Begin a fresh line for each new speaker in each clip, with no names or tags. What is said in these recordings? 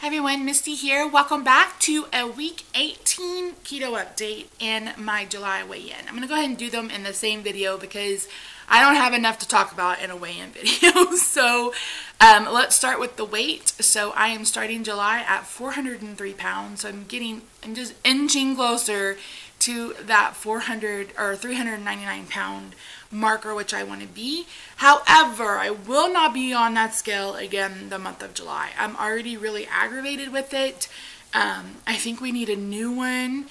Hi everyone, Misty here. Welcome back to a week 18 keto update and my July weigh-in. I'm going to go ahead and do them in the same video because I don't have enough to talk about in a weigh-in video. So let's start with the weight. So I am starting July at 403 pounds. So I'm just inching closer to that 400 or 399 pound marker, which I want to be. However, I will not be on that scale again the month of July. I'm already really aggravated with it. I think we need a new one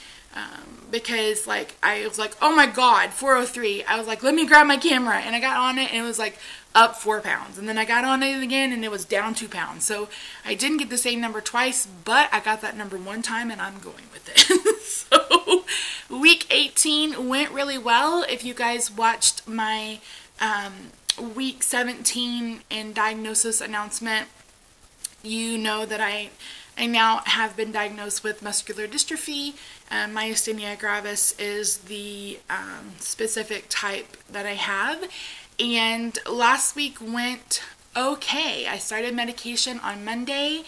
because I was like, oh my god, 403. I was like, let me grab my camera, and I got on it and it was like up 4 pounds, and then I got on it again and it was down 2 pounds. So I didn't get the same number twice, but I got that number one time and I'm going with it. So week 18 went really well. If you guys watched my week 17 and diagnosis announcement, you know that I now have been diagnosed with muscular dystrophy. Myasthenia gravis is the specific type that I have. And last week went okay. I started medication on Monday,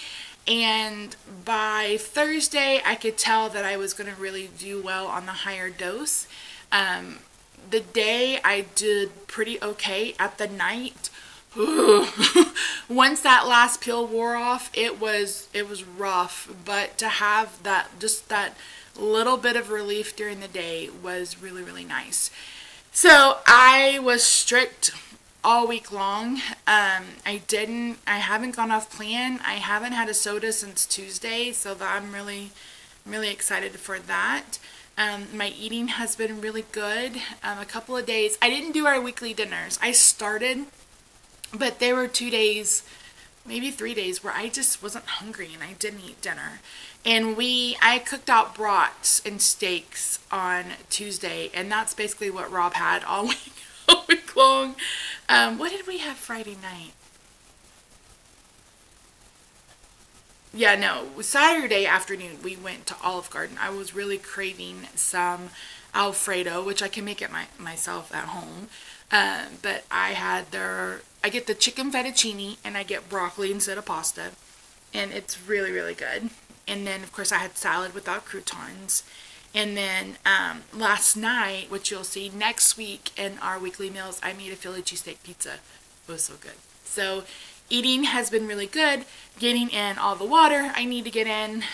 and by Thursday I could tell that I was going to really do well on the higher dose. The day I did pretty okay. At the night, once that last pill wore off, it was rough, but to have that, just that little bit of relief during the day was really, really nice. So I was strict all week long. I haven't gone off plan. I haven't had a soda since Tuesday, so I'm really excited for that. My eating has been really good. A couple of days, I didn't do our weekly dinners. I started, but there were 2 days, maybe 3 days, where I just wasn't hungry and I didn't eat dinner. And I cooked out brats and steaks on Tuesday, and that's basically what Rob had all week long. What did we have Friday night? Yeah, no, Saturday afternoon we went to Olive Garden. I was really craving some Alfredo, which I can make it myself at home. But I get the chicken fettuccine and I get broccoli instead of pasta, and it's really, really good. And then of course I had salad without croutons. And then last night, which you'll see next week in our weekly meals, I made a Philly cheesesteak pizza. It was so good. So eating has been really good, getting in all the water I need to get in.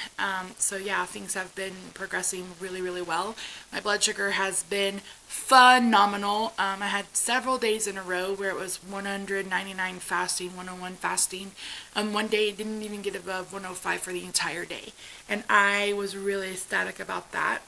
So yeah, things have been progressing really, really well. My blood sugar has been phenomenal. I had several days in a row where it was 199 fasting, 101 fasting. One day it didn't even get above 105 for the entire day, and I was really ecstatic about that.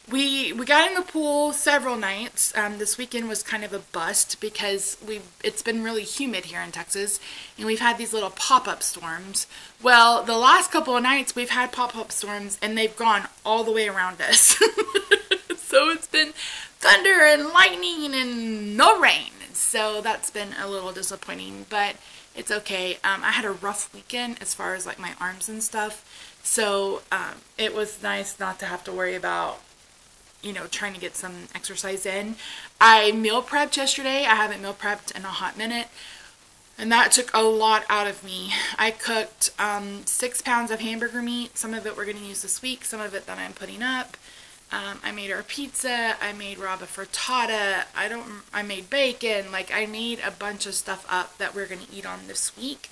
We got in the pool several nights. This weekend was kind of a bust because it's been really humid here in Texas, and we've had these little pop-up storms. Well, the last couple of nights we've had pop-up storms and they've gone all the way around us. So it's been thunder and lightning and no rain. So that's been a little disappointing, but it's okay. I had a rough weekend as far as like my arms and stuff. So it was nice not to have to worry about, you know, trying to get some exercise in. I meal prepped yesterday. I haven't meal prepped in a hot minute, and that took a lot out of me. I cooked 6 pounds of hamburger meat. Some of it we're going to use this week, some of it that I'm putting up. I made our pizza. I made Rob a frittata. I made bacon. Like, I made a bunch of stuff up that we're going to eat on this week.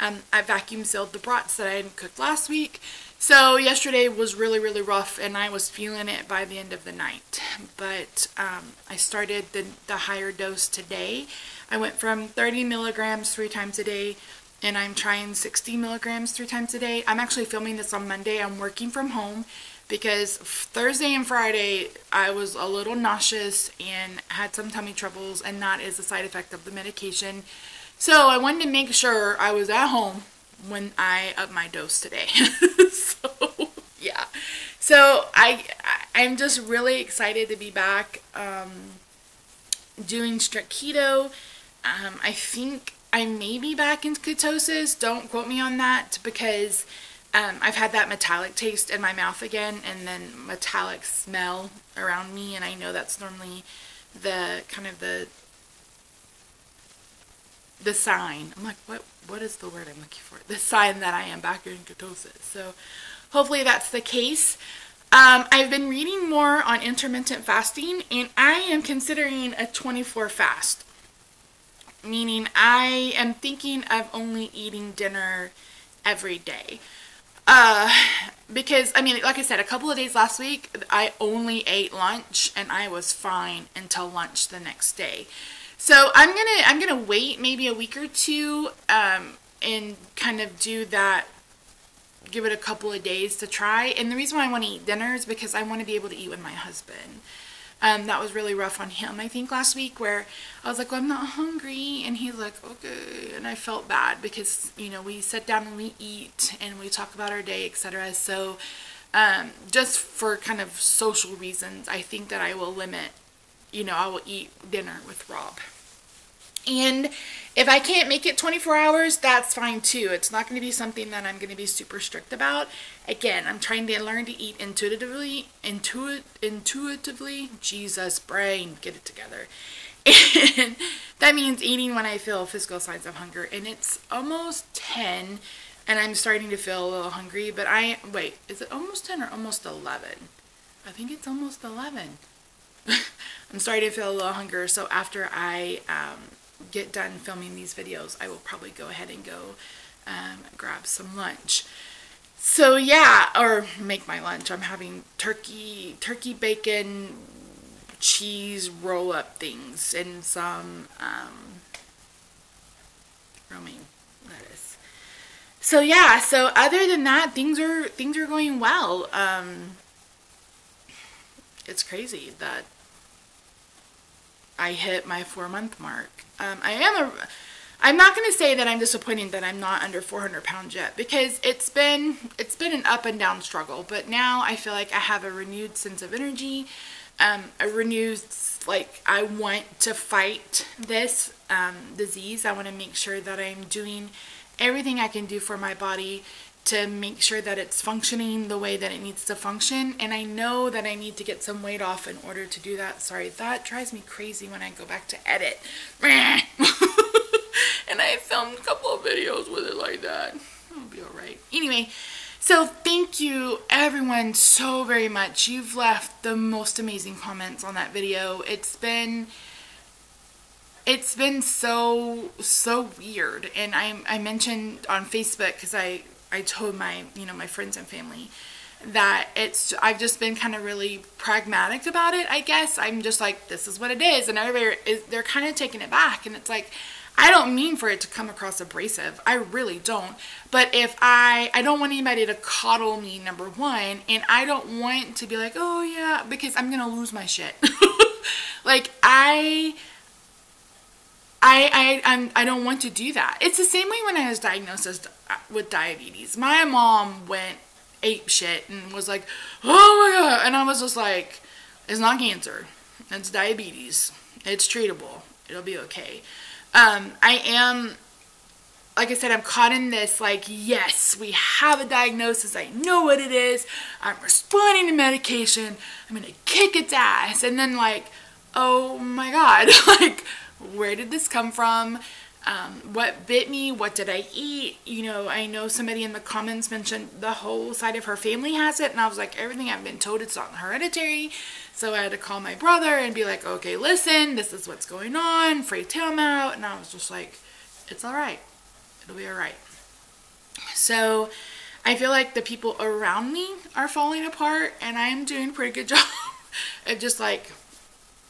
I vacuum sealed the brats that I hadn't cooked last week. So yesterday was really, really rough, and I was feeling it by the end of the night. But I started the higher dose today. I went from 30 milligrams 3 times a day, and I'm trying 60 milligrams 3 times a day. I'm actually filming this on Monday. I'm working from home because Thursday and Friday I was a little nauseous and had some tummy troubles, and that is a side effect of the medication. So I wanted to make sure I was at home when I upped my dose today. So yeah, so I'm just really excited to be back doing strict keto. I think I may be back in ketosis. Don't quote me on that, because I've had that metallic taste in my mouth again, and then metallic smell around me, and I know that's normally the kind of the the sign. I'm like, what is the word I'm looking for? The sign that I am back in ketosis. So hopefully that's the case. I've been reading more on intermittent fasting, and I am considering a 24 fast. Meaning I am thinking of only eating dinner every day. Because, I mean, like I said, a couple of days last week, I only ate lunch, and I was fine until lunch the next day. So I'm gonna wait maybe a week or two, and kind of do that, give it a couple of days to try. And the reason why I want to eat dinner is because I want to be able to eat with my husband. That was really rough on him, I think, last week, where I was like, well, I'm not hungry, and he's like, okay, and I felt bad because, you know, we sit down and we eat, and we talk about our day, etc. So, just for kind of social reasons, I think that I will limit, you know, I will eat dinner with Rob. And if I can't make it 24 hours, that's fine too. It's not going to be something that I'm going to be super strict about. Again, I'm trying to learn to eat intuitively. Jesus, brain, get it together. And that means eating when I feel physical signs of hunger. And it's almost 10, and I'm starting to feel a little hungry. But wait, is it almost 10 or almost 11? I think it's almost 11. I'm starting to feel a little hunger. So after I get done filming these videos, I will probably go ahead and go grab some lunch. So yeah, or make my lunch. I'm having turkey bacon, cheese roll up things, and some romaine lettuce. So yeah, so other than that, things are going well. It's crazy that I hit my 4-month mark. I'm not going to say that I'm disappointed that I'm not under 400 pounds yet, because it's been an up and down struggle, but now I feel like I have a renewed sense of energy, a renewed, like, I want to fight this disease. I want to make sure that I'm doing everything I can do for my body to make sure that it's functioning the way that it needs to function. And I know that I need to get some weight off in order to do that. Sorry, that drives me crazy when I go back to edit. And I filmed a couple of videos with it like that. It'll be alright. Anyway, so thank you everyone so very much. You've left the most amazing comments on that video. It's been so weird. And I mentioned on Facebook, because I told my friends and family that I've just been kind of really pragmatic about it, I guess. I'm just like, this is what it is. And they're kind of taking it back. And it's like, I don't mean for it to come across abrasive. I really don't. But if I don't want anybody to coddle me, number one. And I don't want to be like, oh yeah, because I'm going to lose my shit. Like, I don't want to do that. It's the same way when I was diagnosed with diabetes. My mom went ape shit and was like, oh my god. And I was just like, it's not cancer. It's diabetes. It's treatable. It'll be okay. I am, like I said, I'm caught in this, like, yes, we have a diagnosis. I know what it is. I'm responding to medication. I'm going to kick its ass. And then, like, oh my god, like, where did this come from? What bit me? What did I eat? You know, I know somebody in the comments mentioned the whole side of her family has it, and I was like, everything I've been told, it's not hereditary. So I had to call my brother and be like, okay, listen, this is what's going on, freaked him out. And I was just like, it's alright, it'll be alright. So I feel like the people around me are falling apart, and I am doing a pretty good job of just like,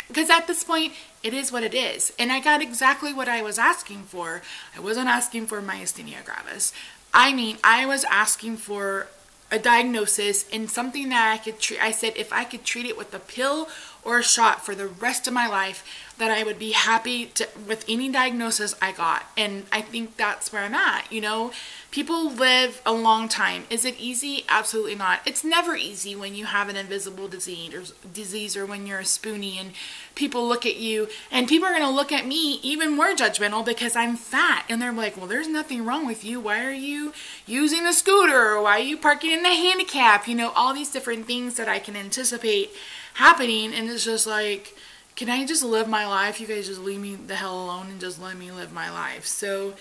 because at this point, it is what it is. And I got exactly what I was asking for. I wasn't asking for myasthenia gravis. I mean, I was asking for a diagnosis and something that I could treat. I said if I could treat it with a pill or a shot for the rest of my life, that I would be happy with any diagnosis I got. And I think that's where I'm at, you know. People live a long time. Is it easy? Absolutely not. It's never easy when you have an invisible disease or when you're a spoonie and people look at you, and people are going to look at me even more judgmental because I'm fat. And they're like, well, there's nothing wrong with you. Why are you using a scooter? Or why are you parking in the handicap? You know, all these different things that I can anticipate happening. And it's just like, can I just live my life? You guys just leave me the hell alone and just let me live my life. So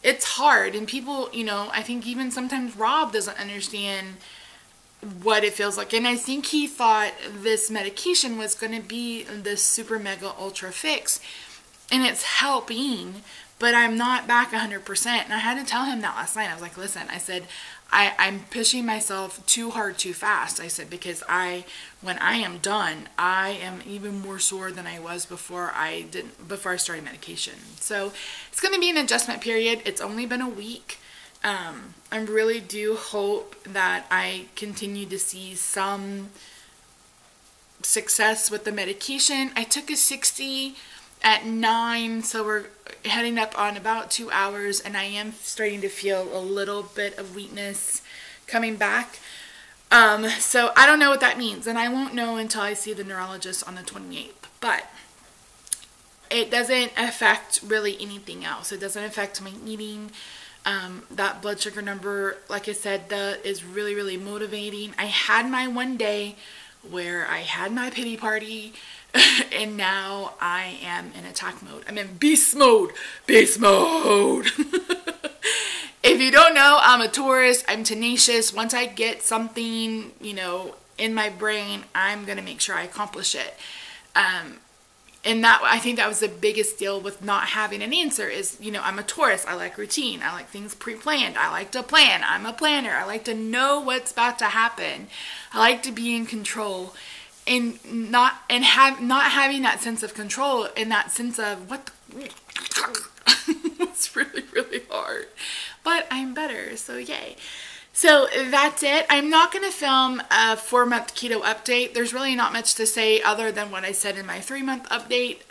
it's hard. And people, you know, I think even sometimes Rob doesn't understand what it feels like. And I think he thought this medication was going to be this super mega ultra fix. And it's helping, but I'm not back 100%. And I had to tell him that last night. I was like, listen, I said, I'm pushing myself too hard, too fast. I said, because when I am done, I am even more sore than I was before I started medication. So it's going to be an adjustment period. It's only been a week. I really do hope that I continue to see some success with the medication. I took a 60 at 9, so we're heading up on about 2 hours, and I am starting to feel a little bit of weakness coming back. So I don't know what that means, and I won't know until I see the neurologist on the 28th. But it doesn't affect really anything else. It doesn't affect my eating. That blood sugar number, like I said, is really, really motivating. I had my one day where I had my pity party, and now I am in attack mode. I'm in beast mode. Beast mode. If you don't know, I'm a Taurus. I'm tenacious. Once I get something, you know, in my brain, I'm going to make sure I accomplish it. And that, I think that was the biggest deal with not having an answer is, you know, I'm a Taurus. I like routine. I like things pre-planned. I like to plan. I'm a planner. I like to know what's about to happen. I like to be in control. And not having that sense of control and that sense of what it's really, really hard. But I'm better, so yay. So that's it. I'm not going to film a 4-month keto update. There's really not much to say other than what I said in my 3-month update.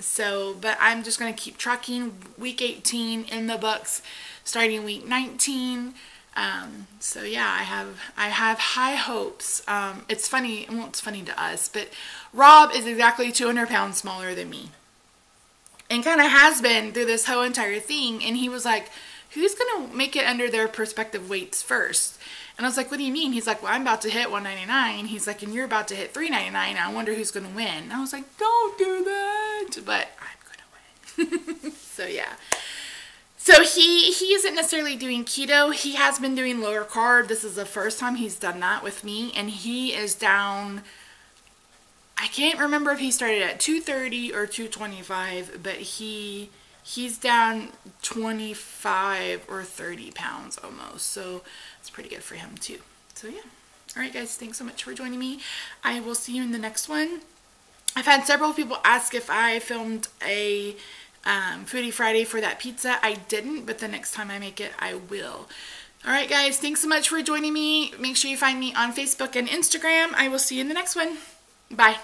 but I'm just going to keep trucking. Week 18 in the books, starting week 19. So yeah, I have high hopes. It's funny, well, it's funny to us, but Rob is exactly 200 pounds smaller than me. And kind of has been through this whole entire thing. And he was like, who's going to make it under their prospective weights first? And I was like, what do you mean? He's like, well, I'm about to hit 199. He's like, and you're about to hit 399. I wonder who's going to win. And I was like, don't do that. But I'm going to win. So yeah. So he isn't necessarily doing keto. He has been doing lower carb. This is the first time he's done that with me. And he is down, I can't remember if he started at 230 or 225, but he's down 25 or 30 pounds almost. So it's pretty good for him too. So yeah. All right, guys. Thanks so much for joining me. I will see you in the next one. I've had several people ask if I filmed a Foodie Friday for that pizza. I didn't, but the next time I make it, I will. All right, guys. Thanks so much for joining me. Make sure you find me on Facebook and Instagram. I will see you in the next one. Bye.